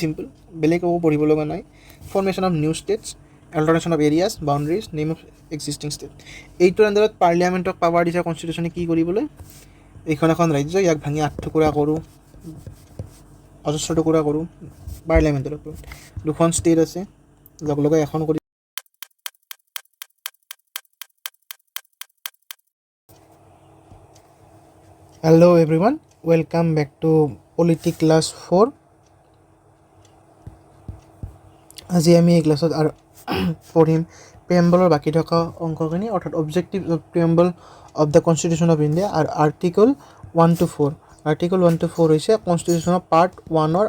simple বেলেগ একো পঢ়িব লগা নাই formation of new states alternation of areas boundaries name of existing state এইটোৰ আণ্ডাৰত পাৰ্লিয়ামেণ্টক পাৱাৰ দিছে কনষ্টিটিউশ্যনে কি কৰিবলৈ এইখন এখন ৰাজ্য ইয়াক ভাঙি 8 টুকুৰা কৰোঁ অজস্ৰ টুকুৰা কৰোঁ পাৰ্লিয়ামেণ্টৰ ওপৰত দুখন ষ্টেট আছে লগ লগাই এখন কৰি Hello everyone, welcome back to polity class 4. আজি আমি এই ক্লাছত আৰু পঢ়িম preamble বাকি থকা অংকখিনি অৰ্থাৎ objectives of preamble of the constitution of India আৰু article 1 to 4. article 1 to 4 হৈছে constitution of part 1 or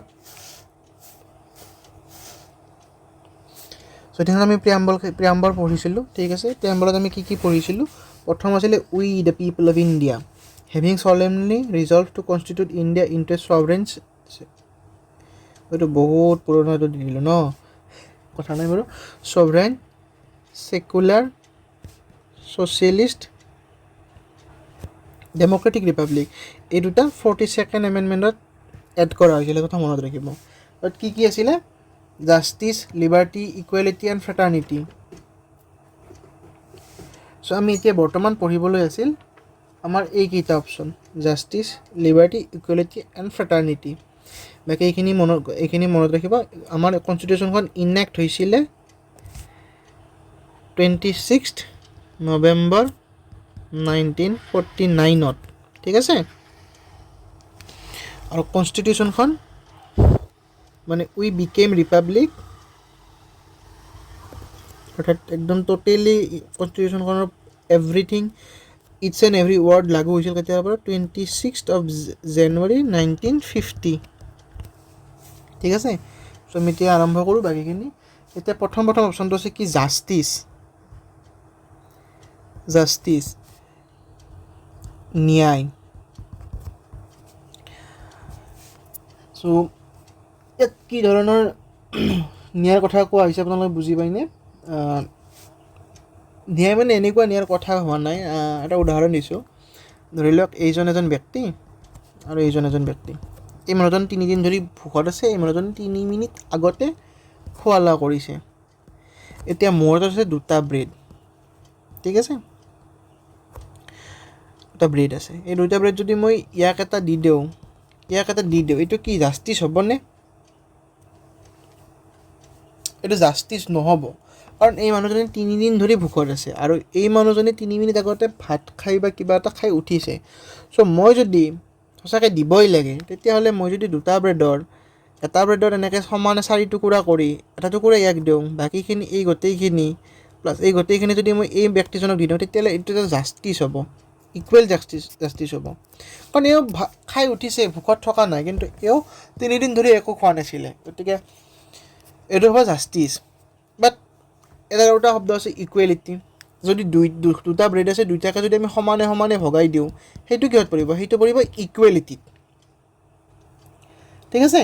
so এতিয়া আমি preamble পঢ়িছিলো ঠিক আছে preamble আমি কি পঢ়িছিলো প্ৰথম আছিল we the people of India having solemnly resolved to constitute India into a sovereign বহুত পুৰণা তো দিল ন কথা নাই বাৰু sovereign secular socialist democratic republic এই দুটা 42nd amendmentত এড কৰা হৈছিল কথা মনত ৰাখিব বাট কি আছিল justice liberty equality and fraternity so আমি এতিয়া বৰ্তমান পঢ়িবলৈ আছিল আমাৰ এই কেইটা option justice liberty equality and fraternity বাকি এইখিনি মনত ৰাখিব আমাৰ কনষ্টিটিউশ্যনখন ইনেক্ট হৈছিল 26th November 1949 ঠিক আছে আৰু কনষ্টিটিউশ্যনখন মানে উই বিকেম ৰিপাব্লিক অৰ্থাৎ একদম টোটেলি কনষ্টিটিউশ্যনখনৰ everything its and every word লাগু হৈছিল কেতিয়াৰ পৰা 26th of January 1950 ঠিক আছে সো আমি এতিয়া আৰম্ভ কৰোঁ বাকীখিনি এতিয়া প্ৰথম অপশ্যনটো আছে কি জাস্টিস ন্যায় সো ইয়াত কি ধৰণৰ ন্যায়ৰ কথা কোৱা হৈছে আপোনালোকে বুজি পায়নে ন্যায় মানে এনেকুৱা ন্যায়ৰ কথা হোৱা নাই এটা উদাহৰণ দিছোঁ ধৰি লওক এইজন এজন ব্যক্তি আৰু এইজন এজন ব্যক্তি এই মানুহজন 3 দিন ধৰি ভোকত আছে এই মানুহজন 3 মিনিট আগতে খোৱা লোৱা কৰিছে এতিয়া মোৰ আছে দুটা ব্ৰেড ঠিক আছে দুটা ব্ৰেড আছে এই দুটা ব্ৰেড যদি মই ইয়াক এটা দি দিওঁ এইটো কি জাস্টিস হ'বনে এইটো জাস্টিস নহ'ব কাৰণ এই মানুহজনে 3 দিন ধৰি ভোকত আছে আৰু এই মানুহজনে 3 মিনিট আগতে ভাত খাই বা কিবা এটা খাই উঠিছে সো মই যদি সঁচাকৈ দিবই লাগে তেতিয়াহ'লে মই যদি দুটা ব্ৰেডৰ এটা ব্ৰেডৰ এনেকৈ সমানে 4 টুকুৰা কৰি এটা টুকুৰা ইয়াক দিওঁ বাকীখিনি এই গোটেইখিনি প্লাছ এই গোটেইখিনি যদি মই এই ব্যক্তিজনক দি দিওঁ তেতিয়াহ'লে এইটো এটা জাস্টিস হ'ব ইকুৱেল জাস্টিস হ'ব কাৰণ এও খাই উঠিছে ভোকত থকা নাই কিন্তু এও 3 দিন ধৰি একো খোৱা নাছিলে গতিকে এইটো হ'ব জাস্টিস বাট এটা শব্দ আছে ইকুৱেলিটি যদি দুটা ব্ৰেড আছে দুইটাকে যদি আমি সমানে ভগাই দিওঁ সেইটো কিহত পৰিব সেইটো পৰিব ইকুৱেলিটিত ঠিক আছে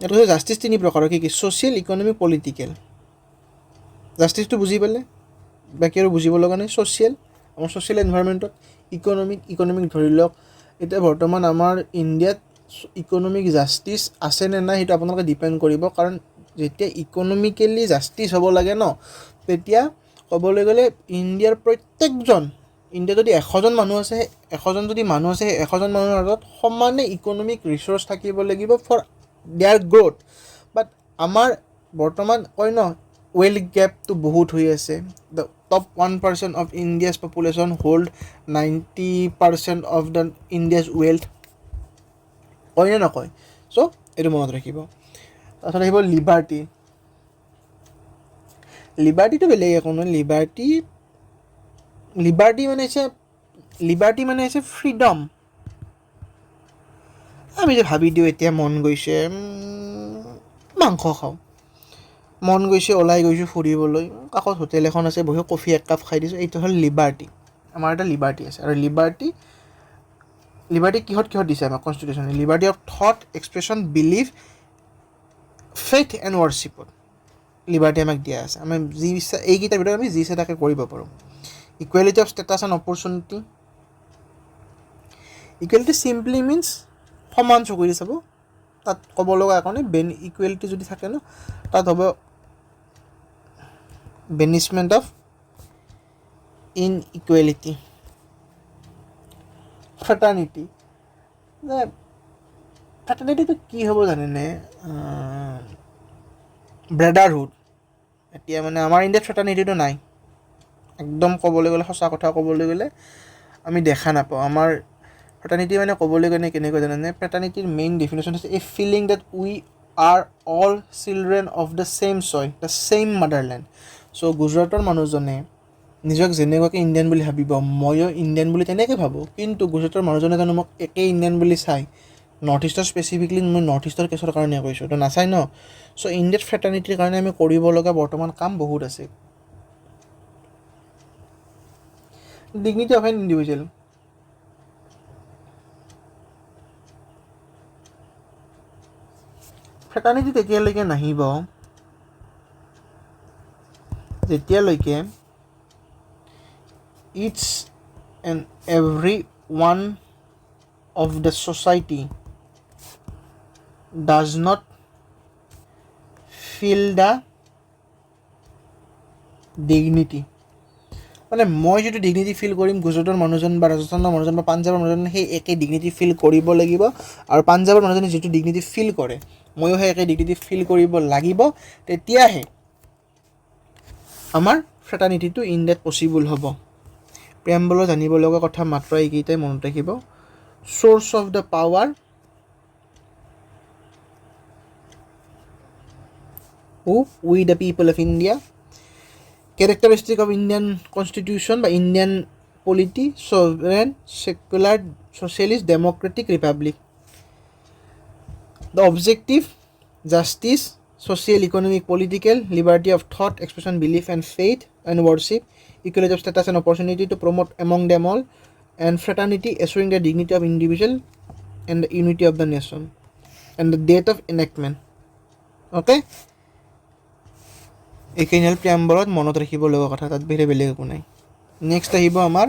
এইটো হৈছে জাস্টিস 3 প্ৰকাৰৰ কি ছ'চিয়েল ইকনমিক পলিটিকেল জাস্টিসটো বুজি পালে বাকী আৰু বুজিব লগা নাই ছ'চিয়েল আমাৰ ছ'চিয়েল এনভাইৰনমেণ্টত ইকনমিক ধৰি লওক এতিয়া বৰ্তমান আমাৰ ইণ্ডিয়াত ইকনমিক জাস্টিস আছে নে নাই সেইটো আপোনালোকে ডিপেণ্ড কৰিব কাৰণ যেতিয়া ইকনমিকেলি জাস্টিস হ'ব লাগে ন তেতিয়া ক'বলৈ গ'লে ইণ্ডিয়াৰ প্ৰত্যেকজন ইণ্ডিয়াত যদি 100জন মানুহ আছে 100জন যদি মানুহ আছে 100জন মানুহৰ মাজত সমানে ইকনমিক ৰিচোৰ্চ থাকিব লাগিব ফৰ দেয়াৰ গ্ৰ'থ বাট আমাৰ বৰ্তমান কয় ন ৱেল্থ গেপটো বহুত হৈ আছে the top 1% of India's population hold 90% of the India's wealth কয় নে নকয় চ' এইটো মনত ৰাখিব তাৰপিছত আহিব লিবাৰ্টিটো বেলেগ একো নহয় লিবাৰ্টি মানে হৈছে ফ্ৰীডম আমি যে ভাবি দিওঁ এতিয়া মন গৈছে মাংস খাওঁ মন গৈছে ওলাই গৈছোঁ ফুৰিবলৈ কাষত হোটেল এখন আছে বহি কফি এক কাপ খাই দিছোঁ এইটো হ'ল লিবাৰ্টি আমাৰ এটা লিবাৰ্টি আছে আৰু লিবাৰ্টি কিহত দিছে আমাক কনষ্টিটিউশ্যনে liberty of thought expression believe faith and ৱৰ্শ্বিপত লিবাৰ্টি আমাক দিয়া আছে আমি যি ইচ্ছা এইকেইটাৰ ভিতৰত আমি যি ইচ্ছা তাকে কৰিব পাৰোঁ equality of status and opportunity equality simply means সমান চকুৰে চাব, তাত ক'ব লগা একো নাই। ইকুৱেলিটি যদি থাকে ন, তাত হ'ব বেনিচমেণ্ট অফ ইনইকুৱেলিটি। ফ্ৰেটাৰ্নিটি, ফ্ৰেটাৰ্নিটিটো কি হ'ব জানেনে? ব্ৰাদাৰহুড। এতিয়া মানে আমাৰ ইণ্ডিয়াত ফ্ৰেটাৰ্নিটিটো নাই, একদম ক'বলৈ গ'লে, সঁচা কথা ক'বলৈ গ'লে আমি দেখা নাপাওঁ। আমাৰ ফ্ৰেটাৰ্নিটি মানে ক'বলৈ গ'লে কেনেকৈ জানেনে? ফ্ৰেটাৰ্নিটিৰ মেইন ডেফিনেশ্যন হৈছে a feeling that we are all children of the same soil, the same motherland. So' গুজৰাটৰ মানুহজনে নিজক যেনেকুৱাকৈ ইণ্ডিয়ান বুলি ভাবিব, ময়ো ইণ্ডিয়ান বুলি তেনেকৈ ভাবোঁ, কিন্তু গুজৰাটৰ মানুহজনে জানো মোক একেই ইণ্ডিয়ান বুলি চাই? নৰ্থ ইষ্টৰ স্পেচিফিকলি মই নৰ্থ ইষ্টৰ কেছৰ কাৰণে কৈছোঁ, তো নাচাই ন। চ' ইণ্ডিয়াত ফ্ৰেটাৰ্নিটিৰ কাৰণে আমি কৰিব লগা বৰ্তমান কাম বহুত আছে। Dignity of an individual, fraternity তেতিয়ালৈকে নাহিব যেতিয়ালৈকে each and every one of the society does not feel the dignity. মানে মই যিটো ডিগনিটি ফিল কৰিম, গুজৰাটৰ মানুহজন বা ৰাজস্থানৰ মানুহজন বা পাঞ্জাৱৰ মানুহজনে সেই একে ডিগনিটি ফিল কৰিব লাগিব, আৰু পাঞ্জাৱৰ মানুহজনে যিটো ডিগনিটি ফিল কৰে, ময়ো সেই একে ডিগনিটি ফিল কৰিব লাগিব। তেতিয়াহে আমাৰ ফ্ৰেটাৰ্নিটিটো ইণ্ডিয়াত পচিবল হ'ব। প্ৰিএম্বলৰ জানিব লগা কথা মাত্ৰ এইকেইটাই মনত ৰাখিব। Source of the power, we the people of India, characteristic of Indian constitution by Indian polity, sovereign, secular, socialist, democratic republic. The objective, justice, social, economic, political, liberty of thought, expression, belief and faith and worship, equality of status and opportunity to promote among them all, and fraternity, assuring the dignity of individual and the unity of the nation, and the date of enactment. Okay? এইখিনি হ'ল প্ৰিএম্বলত মনত ৰাখিব লগা কথা, তাত বাহিৰে বেলেগ একো নাই। নেক্সট আহিব আমাৰ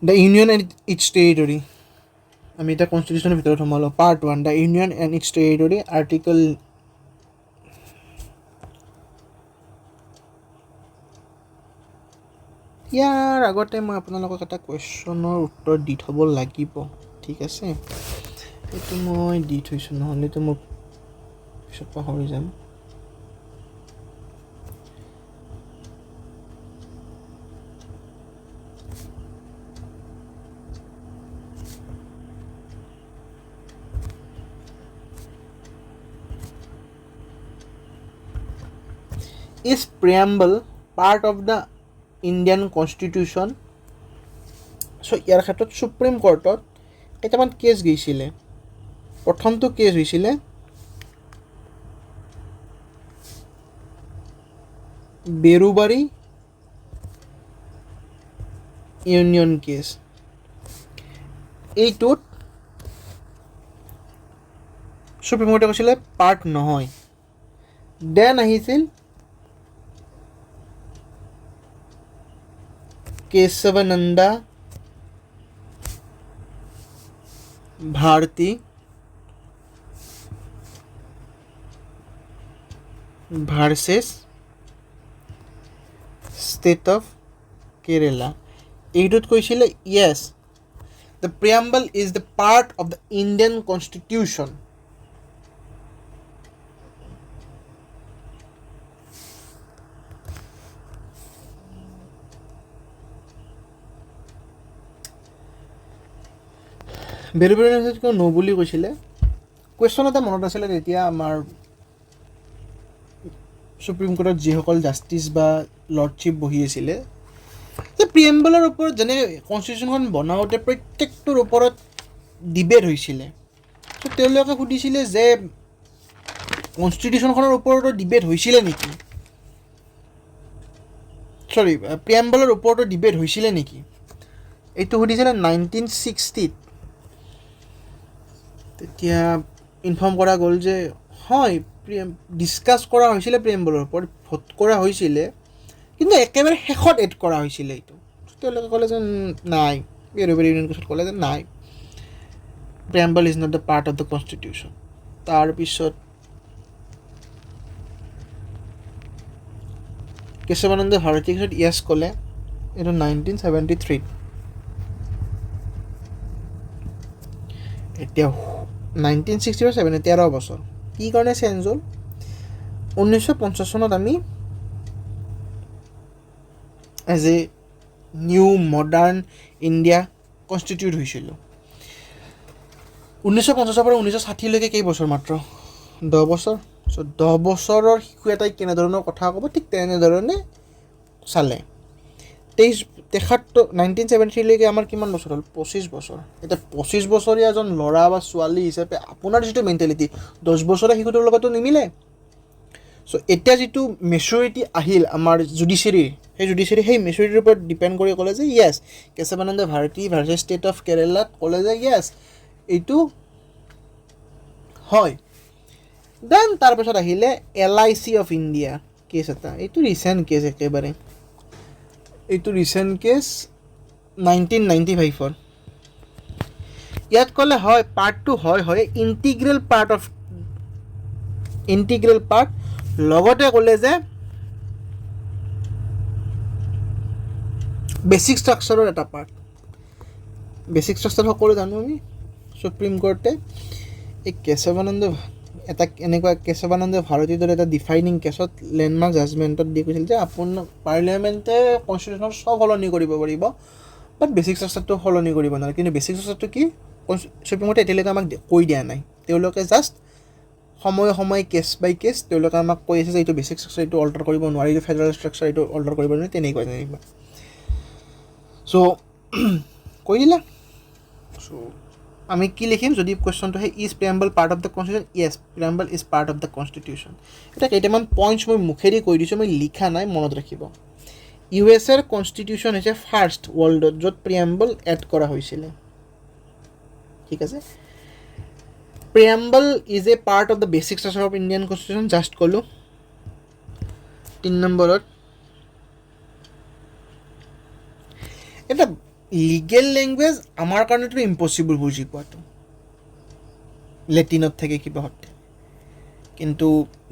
the union and its territory. আমি এতিয়া কনষ্টিটিউশ্যনৰ ভিতৰত সোমালোঁ। Part 1, the union and its territory, article ইয়াৰ আগতে মই আপোনালোকক এটা কুৱেশ্যনৰ উত্তৰ দি থ'ব লাগিব, ঠিক আছে? এইটো মই দি থৈছোঁ, নহ'লেতো মোক পিছত পাহৰি যাম। Is preamble part of the Indian constitution? So' ইয়াৰ ক্ষেত্ৰত সুপ্ৰিম কোৰ্টত কেইটামান কেছ গৈছিলে। প্ৰথমটো কেছ হৈছিলে বেৰুবাৰী ইউনিয়ন কেছ। এইটোত সুপ্ৰিম কোৰ্টে কৈছিলে পাৰ্ট নহয়। দেন আহিছিল Keshavananda Bharati versus state of Kerala. এইটোত কৈছিলে yes, the preamble is the part of the Indian constitution. Berubari ইউনিভাৰ্চিটিক নো বুলি কৈছিলে। কুৱেশ্যন এটা মনত আছিলে তেতিয়া আমাৰ সুপ্ৰিম কোৰ্টত যিসকল জাষ্টিছ বা লৰ্ডশ্বিপ বহি আছিলে, যে প্ৰিএম্বলৰ ওপৰত যেনে কনষ্টিটিউশ্যনখন বনাওঁতে প্ৰত্যেকটোৰ ওপৰত ডিবেট হৈছিলে। ত' তেওঁলোকে সুধিছিলে যে কনষ্টিটিউশ্যনখনৰ ওপৰতো ডিবেট হৈছিলে নেকি, প্ৰিএম্বলৰ ওপৰতো ডিবেট হৈছিলে নেকি, এইটো সুধিছিলে 1960। তেতিয়া ইনফৰ্ম কৰা গ'ল যে হয়, ডিছকাছ কৰা হৈছিলে প্ৰিএম্বলৰ ওপৰত, ভোট কৰা হৈছিলে, কিন্তু একেবাৰে শেষত এড কৰা হৈছিলে এইটো। তেওঁলোকে ক'লে যে নাই, ইউৰোপীয় ইউনিয়ন কৈছত ক'লে যে নাই, preamble is not the part of the constitution. তাৰপিছত কেশৱানন্দ ভাৰতীয়ে কৈছত য়েছ ক'লে, এইটো 1973। এতিয়া 1967 13 বছৰ কি কাৰণে চেঞ্জ হ'ল? 1950 চনত আমি as a new modern India constitute হৈছিলোঁ। 1950 পৰা 1960লৈকে কেইবছৰ? মাত্ৰ 10 বছৰ। চ' 10 বছৰৰ শিশু এটাই কেনেধৰণৰ কথা ক'ব, ঠিক তেনেধৰণে চালে। 1973লৈকে আমাৰ কিমান বছৰ হ'ল? 25 বছৰ। এতিয়া 25 বছৰীয়া এজন ল'ৰা বা ছোৱালী হিচাপে আপোনাৰ যিটো মেণ্টেলিটি 10 বছৰীয়া শিশুটোৰ লগতো নিমিলে। চ' এতিয়া যিটো মেচুৰিটি আহিল আমাৰ জুডিচিয়াৰীৰ, সেই মেচুৰিটিৰ ওপৰত ডিপেণ্ড কৰি ক'লে যে yes, Keshavananda Bharati versus state of কেৰেলাত ক'লে যে য়েছ এইটো হয়। দেন তাৰপিছত আহিলে LIC অফ ইণ্ডিয়া কেছ এটা। এইটো ৰিচেণ্ট কেছ একেবাৰে, এইটো ৰিচেণ্ট কেছ 1995-ৰ। ইয়াত ক'লে হয় পাৰ্ট 2 হয় ইণ্টিগ্ৰেল পাৰ্ট, লগতে ক'লে যে বেচিক ষ্ট্ৰাকচাৰৰ এটা পাৰ্ট। বেচিক ষ্ট্ৰাকচাৰ সকলো জানো আমি। সুপ্ৰিম কোৰ্টে এই কেশৱানন্দ ভাৰতীৰ দৰে এটা ডিফাইনিং কেছত লেণ্ডমাৰ্ক জাজমেণ্টত দি কৈছিল যে আপোনাক পাৰ্লিয়ামেণ্টে কনষ্টিটিউশ্যন চব সলনি কৰিব পাৰিব, বাট বেচিক ষ্ট্ৰাকচাৰটো সলনি কৰিব নোৱাৰে। কিন্তু বেচিক ষ্ট্ৰাকচাৰটো কি সুপ্ৰিম কোৰ্টে এতিয়ালৈকে আমাক কৈ দিয়া নাই। তেওঁলোকে জাষ্ট সময়ে কেছ বাই কেছ তেওঁলোকে আমাক কৈ আছে যে এইটো বেচিক ষ্ট্ৰাকচাৰ এইটো অল্টাৰ কৰিব নোৱাৰি, এইটো ফেডাৰেল ষ্ট্ৰাকচাৰ এইটো অল্টাৰ কৰিব নোৱাৰি, তেনেকুৱা। চ' কৈ দিলে। চ' আমি কি লিখিম যদি কুৱেশ্যনটো হয় is preamble part of the constitution? Yes, preamble is part of the constitution. এতিয়া কেইটামান পইণ্টছ মই মুখেদি কৈ দিছোঁ, মই লিখা নাই, মনত ৰাখিব। USA কনষ্টিটিউশ্যন হৈছে ফাৰ্ষ্ট ৱৰ্ল্ডত য'ত প্ৰিএম্বল এড কৰা হৈছিলে। ঠিক আছে, preamble is a part of the basic structure of Indian constitution, just ক'লোঁ। 3 নম্বৰত এটা লিগেল লেংগুৱেজ আমাৰ কাৰণেতো ইম্পচিবল বুজি পোৱাটো, লেটিনত থাকে কিবাহঁত। কিন্তু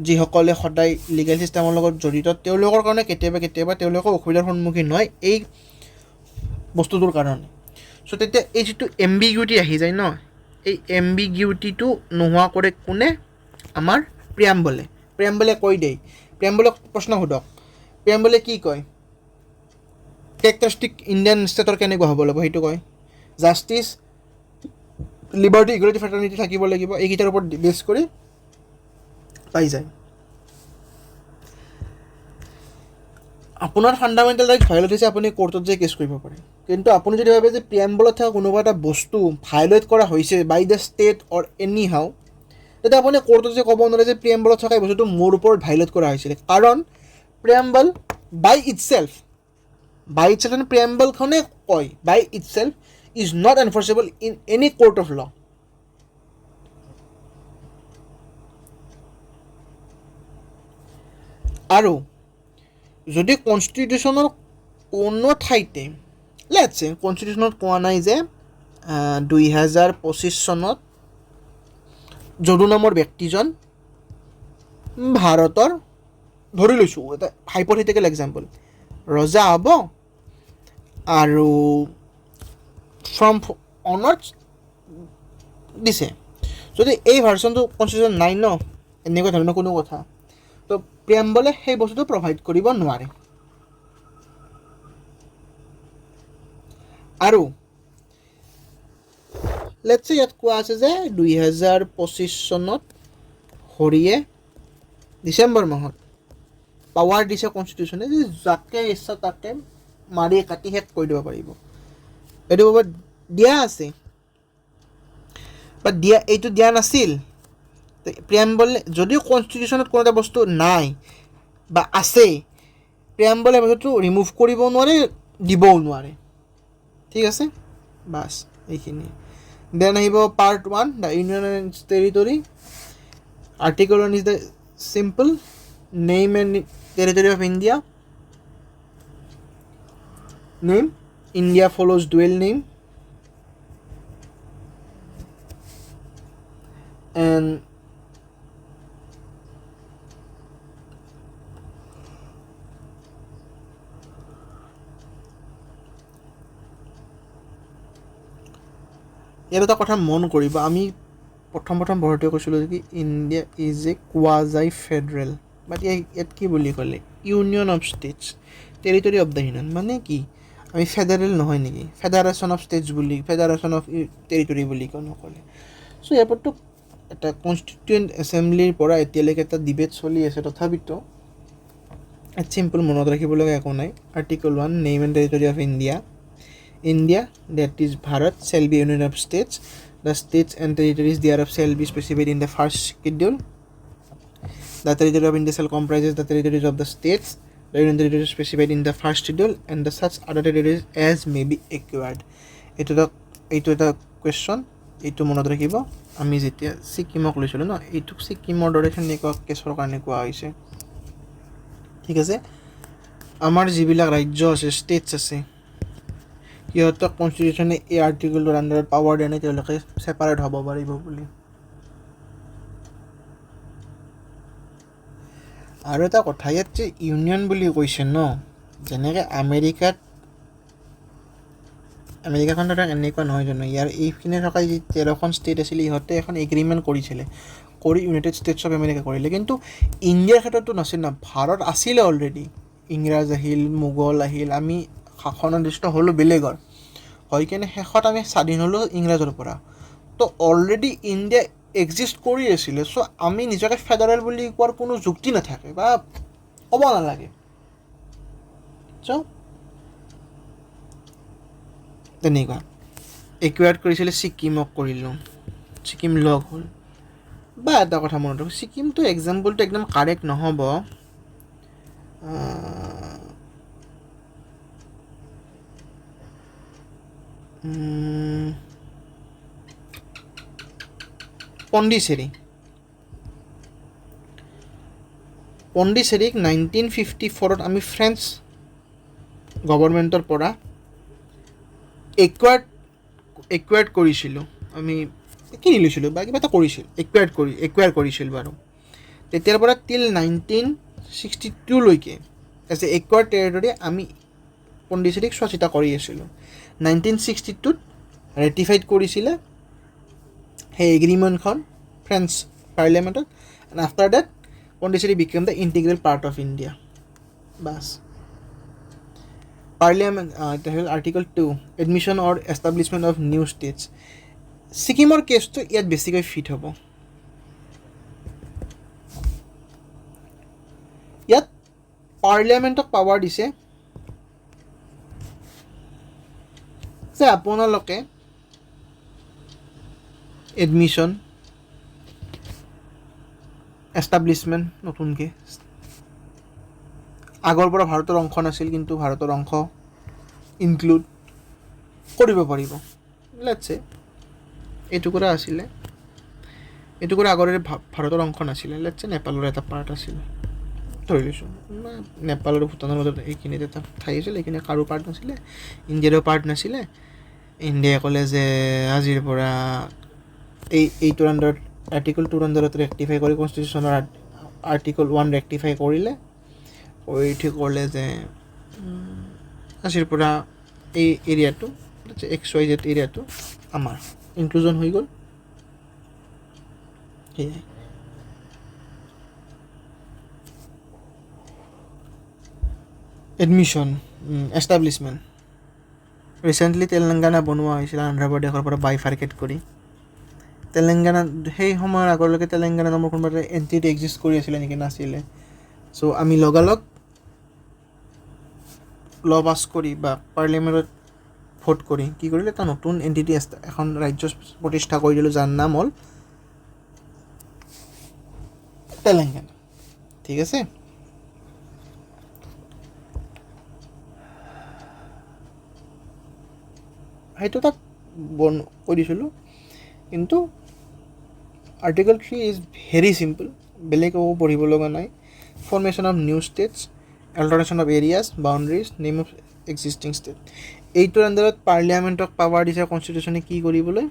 যিসকলে সদায় লিগেল ছিষ্টেমৰ লগত জড়িত তেওঁলোকৰ কাৰণে কেতিয়াবা তেওঁলোকৰ অসুবিধাৰ সন্মুখীন হয় এই বস্তুটোৰ কাৰণে। চ' তেতিয়া এই যিটো এম্বিগুইটি আহি যায় ন, এই এম্বিগুইটিটো নোহোৱা কৰে কোনে? আমাৰ প্ৰিএম্বলে কৈ দিয়ে। প্ৰিএম্বলক প্ৰশ্ন সোধক, প্ৰিএম্বলে কি কয়? কেৰেক্টাৰিষ্টিক ইণ্ডিয়ান ষ্টেটৰ কেনেকুৱা হ'ব লাগিব সেইটো কয়। জাষ্টিছ, লিবাৰ্টি, ইকুৱেলিটি, ফ্ৰেটাৰ্নিটি থাকিব লাগিব, এইকেইটাৰ ওপৰত বেছ কৰি পাই যায়। আপোনাৰ ফাণ্ডামেণ্টেল ৰাইট ভায়লেট হৈছে আপুনি কোৰ্টত যে কেছ কৰিব পাৰে। কিন্তু আপুনি যদি ভাবে যে প্ৰিএম্বলত থকা কোনোবা এটা বস্তু ভায়লেট কৰা হৈছে বাই দ্য ষ্টেট অৰ এনি হাউ, তেতিয়া আপুনি কোৰ্টত যে ক'ব নোৱাৰে যে প্ৰিএম্বলত থকা এই বস্তুটো মোৰ ওপৰত ভায়লেট কৰা হৈছিলে। কাৰণ প্ৰিএম্বল বাই ইটছেল্ফ মানে প্ৰিএম্বলখনে কয় by itself is not enforceable in any court of law. আৰু যদি কনষ্টিটিউশ্যনৰ কোনো ঠাইতে কনষ্টিটিউশ্যনত কোৱা নাই যে 2025 চনত যদু নামৰ ব্যক্তিজন ভাৰতৰ, ধৰি লৈছোঁ এটা হাইপথেটিকেল এক্সাম্পল, ৰজা হ'ব আৰু ফ্ৰম অনাৰ্ছ দিছে, যদি এই ভাৰ্চনটো কনষ্টিটিউশ্যন নাই ন, এনেকুৱা ধৰণৰ কোনো কথা, তো প্ৰিএম্বলে সেই বস্তুটো প্ৰভাইড কৰিব নোৱাৰে। আৰু লেটছে ইয়াত কোৱা আছে যে 2025 চনত হৰিয়ে ডিচেম্বৰ মাহত পাৱাৰ দিছে কনষ্টিটিউশ্যনে যে যাকে ইচ্ছা তাকে মাৰি কাটি শেষ কৰি দিব পাৰিব। এইটো ক'ৰবাত দিয়া আছে, বাট এইটো দিয়া নাছিল। প্ৰিএম্বলে যদিও কনষ্টিটিউশ্যনত কোনো এটা বস্তু নাই বা আছে, প্ৰিএম্বলে বস্তুটো ৰিমুভ কৰিব নোৱাৰে, দিবও নোৱাৰে। ঠিক আছে, বাছ এইখিনি। দেন আহিব part 1, the union and territory. Article 1 is the simple name and territory of India. Name. India follows dual name. And ইয়াত এটা কথা মন কৰিব, আমি প্ৰথম পঢ়োঁতে কৈছিলোঁ কি ইণ্ডিয়া ইজ এ কোৱাজাই ফেডাৰেল, বাট ইয়াত কি বুলি ক'লে union of states, territory of the union, মানে কি আমি ফেডাৰেল নহয় নেকি, ফেডাৰেশ্যন অফ ষ্টেটছ বুলি, ফেডাৰেশ্যন অফ টেৰিটৰী বুলি নক'লে। চ' ইয়াৰ পৰাতো এটা কনষ্টিটিউৱেণ্ট এছেম্বলিৰ পৰা এতিয়ালৈকে এটা ডিবেট চলি আছে, তথাপিতো চিম্পল মনত ৰাখিব লগা একো নাই। Article 1 name and territory of India. India, that is Bharat, shall be a union of states. The states and territories thereof shall be specified in the first schedule. The territory of India shall comprises the territories of the states. The union territories specified in the first schedule and the such other territories as may be acquired. এইটো এটা question, এইটো মনত ৰাখিব। আমি যেতিয়া ছিকিমক লৈছিলোঁ ন, এইটোক ছিকিমৰ দৰে সেনেকুৱা কেছৰ কাৰণে কোৱা হৈছে। ঠিক আছে, আমাৰ যিবিলাক ৰাজ্য আছে, ষ্টেটছ আছে, সিহঁতক কনষ্টিটিউশ্যনে এই আৰ্টিকলটোৰ আণ্ডাৰত পাৱাৰ দিয়া নাই তেওঁলোকে ছেপাৰেট হ'ব পাৰিব বুলি। আৰু এটা কথা, ইয়াত যে ইউনিয়ন বুলি কৈছে ন, যেনেকৈ আমেৰিকাখন এনেকুৱা নহয় জানো, ইয়াৰ এইপিনে থকা যি 13খন ষ্টেট আছিলে ইহঁতে এখন এগ্ৰিমেণ্ট কৰিছিলে, কৰি ইউনাইটেড ষ্টেটছ অফ আমেৰিকা কৰিলে। কিন্তু ইণ্ডিয়াৰ ক্ষেত্ৰতো নাছিল না, ভাৰত আছিলে অলৰেডি, ইংৰাজ আহিল, মোগল আহিল, আমি শাসনাধিষ্ঠ হ'লোঁ বেলেগৰ, হয় কিনে শেষত আমি স্বাধীন হ'লোঁ ইংৰাজৰ পৰা। তো অলৰেডি ইণ্ডিয়া এক্সিষ্ট কৰি আছিলে। চ' আমি নিজকে ফেডাৰেল বুলি কোৱাৰ কোনো যুক্তি নাথাকে বা ক'ব নালাগে। চ' তেনেকুৱা একুৱাৰ্ড কৰিছিলে, ছিকিমক কৰিলোঁ, ছিকিম লগ হ'ল। বা এটা কথা মনত ৰাখোঁ, ছিকিমটো এক্সাম্পলটো একদম কাৰেক্ট নহ'ব, পণ্ডিচেৰীক 1954 আমি ফ্ৰেঞ্চ গভৰ্ণমেণ্টৰ পৰা একুৱাৰ্ড কৰিছিলোঁ, আমি কিনি লৈছিলোঁ বা কিবা এটা কৰিছিল, একুৱায়াৰ কৰিছিল বাৰু। তেতিয়াৰ পৰা টিল 1962লৈকে এজ এ একুৱাৰ্ড টেৰিটৰী আমি পণ্ডিচেৰীক চোৱা চিতা কৰি আছিলোঁ। 1962ত ৰেটিফাইড কৰিছিলে সেই এগ্ৰিমেণ্টখন ফ্ৰেঞ্চ পাৰ্লিয়ামেণ্টত, and after that Pondicherry became the integral part of India. বাছ। Parliament article 2 admission or establishment of new states. ছিকিমৰ কেছটো ইয়াত বেছিকৈ ফিট হ'ব। ইয়াত পাৰ্লিয়ামেণ্টক পাৱাৰ দিছে যে আপোনালোকে এডমিশ্যন, এষ্টাব্লিছমেণ্ট, নতুনকৈ আগৰ পৰা ভাৰতৰ অংশ নাছিল কিন্তু ভাৰতৰ অংশ ইনক্লুড কৰিব পাৰিব। লেটছে এইটুকুৰা আছিলে, এইটুকুৰা আগৰে ভাৰতৰ অংশ নাছিলে, লেটছে নেপালৰ এটা পাৰ্ট আছিলে, ধৰি লৈছোঁ নেপাল আৰু ভূটানৰ মাজত এইখিনিত এটা ঠাই আছিলে, এইখিনি কাৰো পাৰ্ট নাছিলে, ইণ্ডিয়াৰো পাৰ্ট নাছিলে। ইণ্ডিয়াই ক'লে যে আজিৰ পৰা এইটোৰ আণ্ডাৰত আৰ্টিকল 2ৰ আণ্ডাৰত ৰেক্টিফাই কৰি কনষ্টিটিউশ্যনৰ আৰ্টিকল 1 ৰেক্টিফাই কৰিলে, কৰি ঠিক কৰিলে যে আজিৰ পৰা এই এৰিয়াটো XYZ এৰিয়াটো আমাৰ ইনক্লুজন হৈ গ'ল। সেয়াই। এডমিশ্যন, এষ্টাব্লিছমেণ্ট ৰিচেণ্টলি তেলেংগানা বনোৱা হৈছিল অন্ধ্ৰপ্ৰদেশৰ পৰা বাইফাৰ্কেট কৰি। তেলেংগানা সেই সময়ৰ আগলৈকে তেলেংগানা নামৰ কোনোবা এটা এণ্টিটি এক্সিষ্ট কৰি আছিলে নেকি, নাছিলে। চ' আমি লগালগ ল পাছ কৰি বা পাৰ্লিয়ামেণ্টত ভোট কৰি কি কৰিলে, এটা নতুন এণ্টিটি এখন ৰাজ্য প্ৰতিষ্ঠা কৰি দিলোঁ, যাৰ নাম হ'ল তেলেংগানা। ঠিক আছে, সেইটো তাক কৈ দিছিলোঁ। কিন্তু আৰ্টিকল 3 ইজ ভেৰি চিম্পল, বেলেগ একো পঢ়িব লগা নাই। Formation of new states, alteration of areas, boundaries, name of existing state. এইটোৰ আণ্ডাৰত পাৰ্লিয়ামেণ্টক পাৱাৰ দিছে কনষ্টিটিউশ্যনে কি কৰিবলৈ,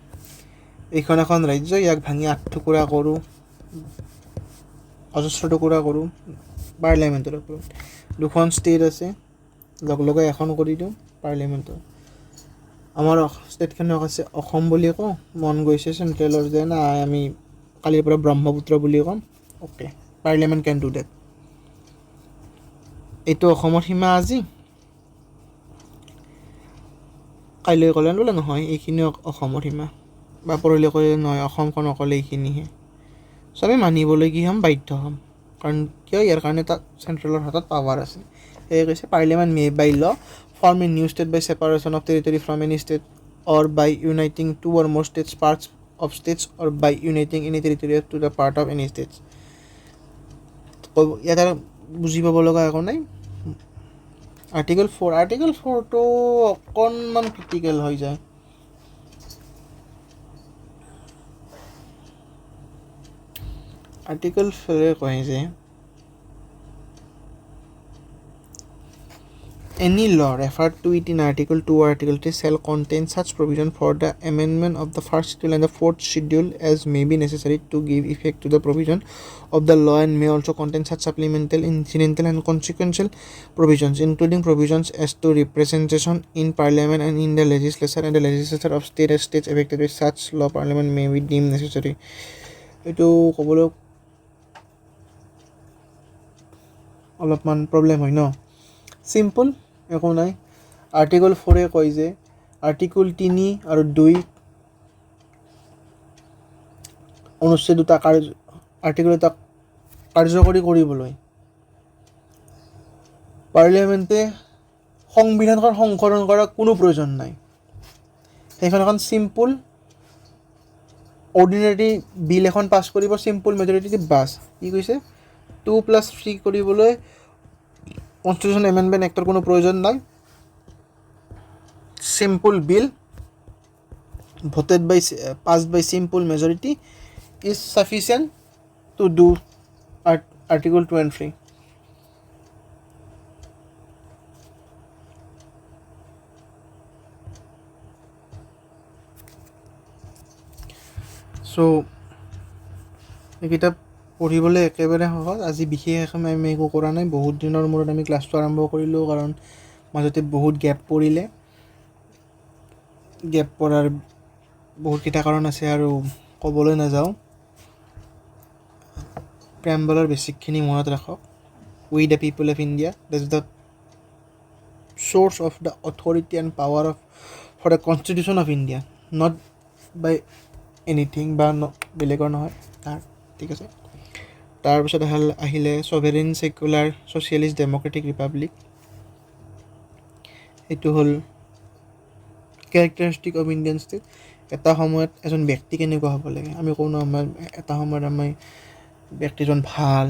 এইখন এখন ৰাজ্য, ইয়াক ভাঙি 8 টুকুৰা কৰোঁ, অজস্ৰ টুকুৰা কৰোঁ, পাৰ্লিয়ামেণ্টৰ ওপৰত। 2খন ষ্টেট আছে, লগে এখন কৰি দিওঁ পাৰ্লিয়ামেণ্টৰ। আমাৰ ষ্টেটখনক আছে অসম বুলি কওঁ, মন গৈছে চেণ্ট্ৰেলৰ যে নাই আমি কালিৰ পৰা ব্ৰহ্মপুত্ৰ বুলি ক'ম, okay, parliament can do that. এইটো অসমৰ সীমা আজি, কাইলৈ ক'লে বোলে নহয় এইখিনি অসমৰ সীমা, বা পৰহিলৈ ক'লে নহয় অসমখন অকলে এইখিনিহে। চ' আমি মানিবলৈ কি হ'ম, বাধ্য হ'ম, কাৰণ কিয়, ইয়াৰ কাৰণে তাত চেণ্ট্ৰেলৰ হাতত পাৱাৰ আছে। সেয়ে কৈছে parliament may by law form a new state by separation of territory from any state or by uniting 2 or more states parts of states or by uniting any territory to the part of any states। ইয়াত আৰু বুজি পাব লগা একো নাই। Article 4টো অকণমান critical হৈ যায়। আৰ্টিকল 4 কয় যে any law referred to it in Article 2 or Article 3 shall contain such provision for the amendment of the 1st schedule and the 4th schedule as may be necessary to give effect to the provision of the law, and may also contain such supplemental, incidental and consequential provisions, including provisions as to representation in Parliament and in the legislature and the legislature of states affected by such law. Parliament may be deemed necessary। এইটো ক'বলৈ অলপমান problem হয় ন, simple একো নাই। Article 4 কয় যে article 3 আৰু 2 অনুচ্ছেদ 2 আৰ্টিকল এটা কাৰ্যকৰী কৰিবলৈ পাৰ্লিয়ামেণ্টে সংবিধানখন সংশোধন কৰাৰ কোনো প্ৰয়োজন নাই। সেইখন এখন চিম্পল অৰ্ডিনেৰী বিল এখন পাছ কৰিব, চিম্পল মেজৰিটি বাছ। কি কৈছে 2+3 কৰিবলৈ কনষ্টিটিউশ্যন এমেণ্ডমেণ্ট এক্টৰ কোনো প্ৰয়োজন নাই। Simple bill passed by simple majority is sufficient to do Article 2 and 3। চ' এইকেইটা পঢ়িবলৈ একেবাৰে সহজ। আজি বিশেষ আমি একো কৰা নাই, বহুত দিনৰ মূৰত আমি ক্লাছটো আৰম্ভ কৰিলোঁ, কাৰণ মাজতে বহুত গেপ পৰিলে। গেপ পৰাৰ বহুতকেইটা কাৰণ আছে আৰু ক'বলৈ নাযাওঁ। প্ৰেম্বলৰ বেছিকখিনি মনত ৰাখক। We the people of India, that's the source of the authority and power for the constitution of India, not by anything বা বেলেগৰ নহয় তাৰ, ঠিক আছে। তাৰপিছত আহিলে ছভেৰেইন ছেকুলাৰ ছ'চিয়েলিষ্ট ডেম'ক্ৰেটিক ৰিপাব্লিক। এইটো হ'ল কেৰেক্টাৰিষ্টিক অফ ইণ্ডিয়ান ষ্টেট। এটা সময়ত এজন ব্যক্তি কেনেকুৱা হ'ব লাগে, আমি কওঁ ন এটা সময়ত আমি ব্যক্তিজন ভাল,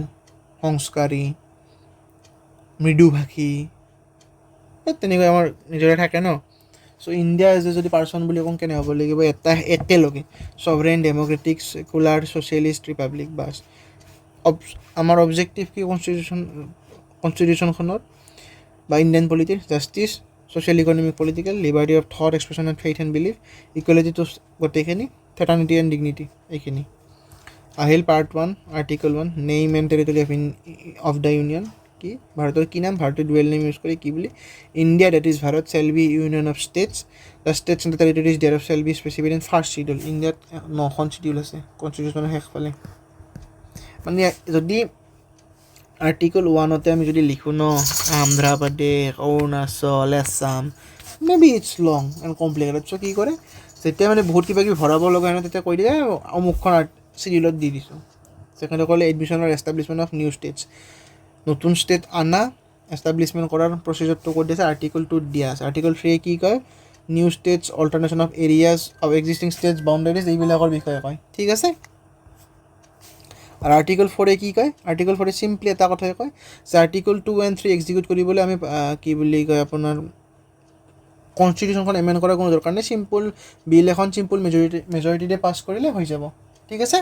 সংস্কাৰী, মৃদুভাষী, তেনেকৈ আমাৰ নিজৰে থাকে ন। চ' ইণ্ডিয়া এজ এ যদি পাৰ্চন বুলি কওঁ কেনে হ'ব লাগিব, একেলগে sovereign democratic secular socialist republic. বাছ আমাৰ অবজেক্টিভ কি কনষ্টিটিউশ্যনখনত বা ইণ্ডিয়ান পলিটিৰ justice, social economic political, liberty of thought expression and faith and belief, equality to গোটেইখিনি, ফ্ৰেটাৰ্নিটি এণ্ড ডিগনিটি, এইখিনি আহিল। Part 1 article 1 name and territory of the union. কি ভাৰতৰ কি নাম, ভাৰতীয় ডুৱেল নেম ইউজ কৰি কি বুলি, India that is Bharat shall be union of states, the states and the territories thereof shall be specified in 1st schedule. ইণ্ডিয়াত 9খন শিডিউল আছে কনষ্টিটিউশ্যনৰ শেষফালে। মানে যদি আৰ্টিকল 1তে আমি যদি লিখোঁ ন Andhra Pradesh, Arunachal, Assam, may be its long and complicated. So' কি কৰে, যেতিয়া মানে বহুত কিবা কিবি ভৰাব লগা হয় ন, তেতিয়া কৈ দিয়ে অমুকখন চিডিউলত দি দিছোঁ। ছেকেণ্ডে ক'লে এডমিশ্যনৰ এষ্টাব্লিছমেণ্ট অফ নিউ ষ্টেটছ, নতুন ষ্টেট আনা এষ্টাব্লিছমেণ্ট কৰাৰ প্ৰচিজাৰটো ক'ত দিছে, আৰ্টিকল 2 দিয়া আছে। আৰ্টিকল 3 কি কয়, new states, alternation of areas of existing states boundaries, এইবিলাকৰ বিষয়ে কয়, ঠিক আছে। আৰু আৰ্টিকল 4 কি কয়, আৰ্টিকল 4 চিম্পলি এটা কথাই কয় যে আৰ্টিকল 2 and 3 এক্সিকিউট কৰিবলৈ আমি কি বুলি কয় আপোনাৰ কনষ্টিটিউশ্যনখন এমেণ্ড কৰাৰ কোনো দৰকাৰ নাই, চিম্পল বিল এখন চিম্পল মেজৰিটিৰে পাছ কৰিলে হৈ যাব, ঠিক আছে।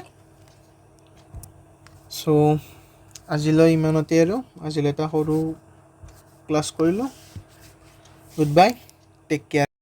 চ' আজিলৈ ইমানতে, আৰু আজিলৈ এটা সৰু ক্লাছ কৰিলোঁ। Good bye, take care.